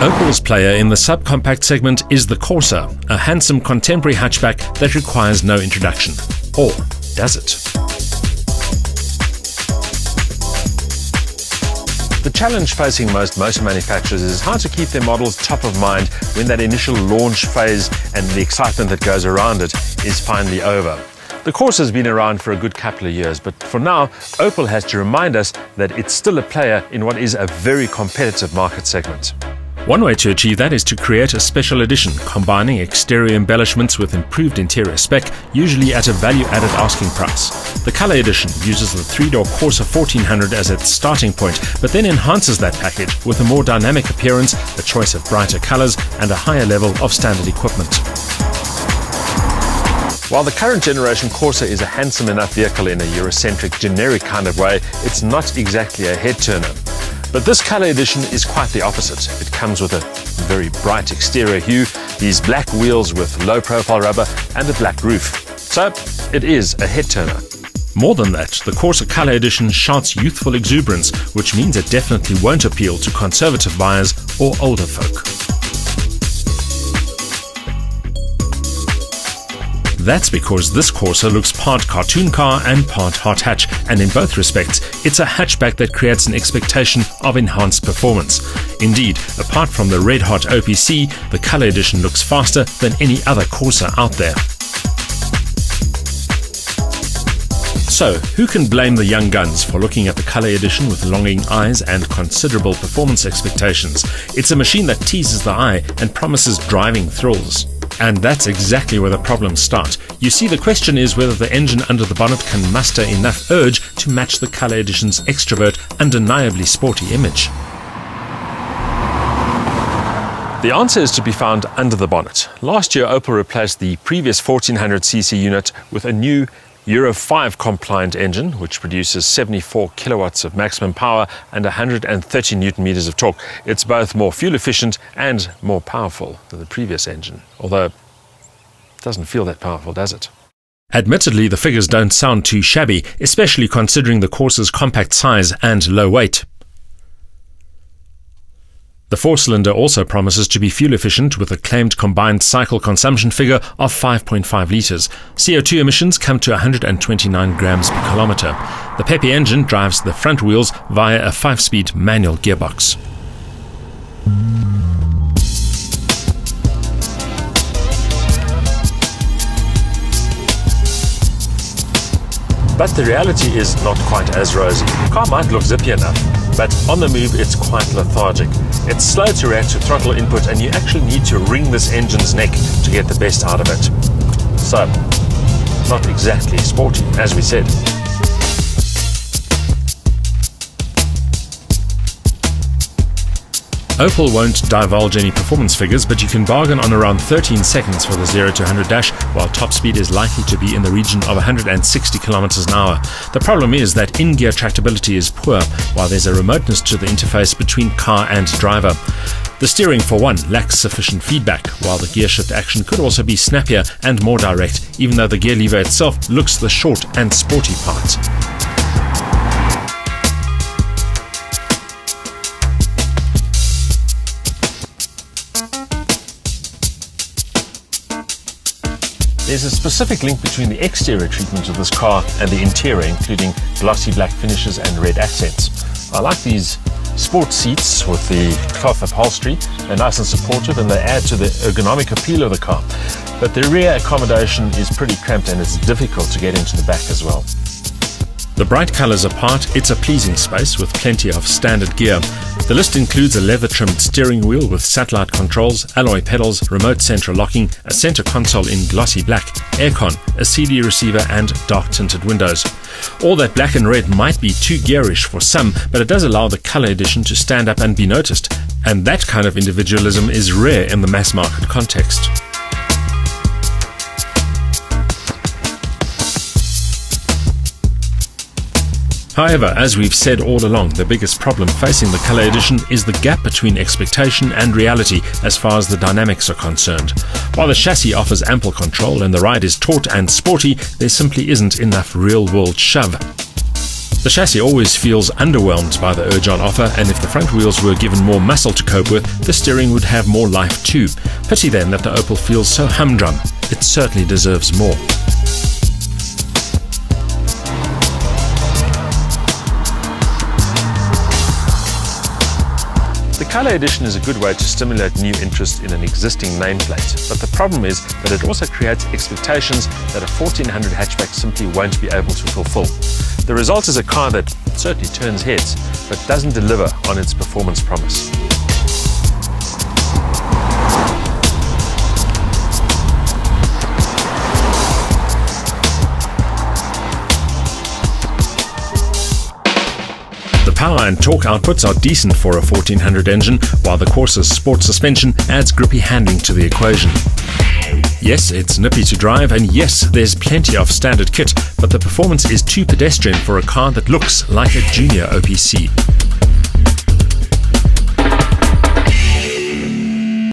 Opel's player in the subcompact segment is the Corsa, a handsome contemporary hatchback that requires no introduction. Or does it? The challenge facing most motor manufacturers is how to keep their models top of mind when that initial launch phase and the excitement that goes around it is finally over. The Corsa has been around for a good couple of years, but for now, Opel has to remind us that it's still a player in what is a very competitive market segment. One way to achieve that is to create a special edition, combining exterior embellishments with improved interior spec, usually at a value-added asking price. The Color Edition uses the 3-door Corsa 1.4 as its starting point, but then enhances that package with a more dynamic appearance, a choice of brighter colors, and a higher level of standard equipment. While the current generation Corsa is a handsome enough vehicle in a Eurocentric, generic kind of way, it's not exactly a head-turner. But this Color Edition is quite the opposite. It comes with a very bright exterior hue, these black wheels with low-profile rubber, and a black roof. So it is a head-turner. More than that, the Corsa Color Edition shouts youthful exuberance, which means it definitely won't appeal to conservative buyers or older folk. That's because this Corsa looks part cartoon car and part hot hatch, and in both respects, it's a hatchback that creates an expectation of enhanced performance. Indeed, apart from the red-hot OPC, the Color Edition looks faster than any other Corsa out there. So, who can blame the young guns for looking at the Color Edition with longing eyes and considerable performance expectations? It's a machine that teases the eye and promises driving thrills. And that's exactly where the problems start. You see, the question is whether the engine under the bonnet can muster enough urge to match the Color Edition's extrovert, undeniably sporty image. The answer is to be found under the bonnet. Last year, Opel replaced the previous 1400cc unit with a new Euro 5 compliant engine, which produces 74 kilowatts of maximum power and 130 newton meters of torque. It's both more fuel efficient and more powerful than the previous engine, although it doesn't feel that powerful, does it? Admittedly, the figures don't sound too shabby, especially considering the Corsa's compact size and low weight. The 4-cylinder also promises to be fuel efficient with a claimed combined cycle consumption figure of 5.5 litres. CO2 emissions come to 129 grams per kilometre. The peppy engine drives the front wheels via a 5-speed manual gearbox. But the reality is not quite as rosy. The car might look zippy enough, but on the move it's quite lethargic. It's slow to react to throttle input, and you actually need to wring this engine's neck to get the best out of it. So, not exactly sporty, as we said. Opel won't divulge any performance figures, but you can bargain on around 13 seconds for the 0 to 100 dash, while top speed is likely to be in the region of 160 kilometers an hour. The problem is that in-gear tractability is poor, while there's a remoteness to the interface between car and driver. The steering, for one, lacks sufficient feedback, while the gear shift action could also be snappier and more direct, even though the gear lever itself looks the short and sporty part. There's a specific link between the exterior treatment of this car and the interior, including glossy black finishes and red accents. I like these sport seats with the cloth upholstery. They're nice and supportive, and they add to the ergonomic appeal of the car. But the rear accommodation is pretty cramped, and it's difficult to get into the back as well. The bright colours apart, it's a pleasing space with plenty of standard gear. The list includes a leather-trimmed steering wheel with satellite controls, alloy pedals, remote central locking, a centre console in glossy black, aircon, a CD receiver and dark-tinted windows. All that black and red might be too gearish for some, but it does allow the Color Edition to stand up and be noticed. And that kind of individualism is rare in the mass-market context. However, as we've said all along, the biggest problem facing the Color Edition is the gap between expectation and reality as far as the dynamics are concerned. While the chassis offers ample control and the ride is taut and sporty, there simply isn't enough real-world shove. The chassis always feels underwhelmed by the urge on offer, and if the front wheels were given more muscle to cope with, the steering would have more life too. Pity then that the Opel feels so humdrum. It certainly deserves more. The Colour Edition is a good way to stimulate new interest in an existing nameplate, but the problem is that it also creates expectations that a 1400 hatchback simply won't be able to fulfill. The result is a car that certainly turns heads, but doesn't deliver on its performance promise. The power and torque outputs are decent for a 1400 engine, while the Corsa's sport suspension adds grippy handling to the equation. Yes, it's nippy to drive, and yes, there's plenty of standard kit, but the performance is too pedestrian for a car that looks like a junior OPC.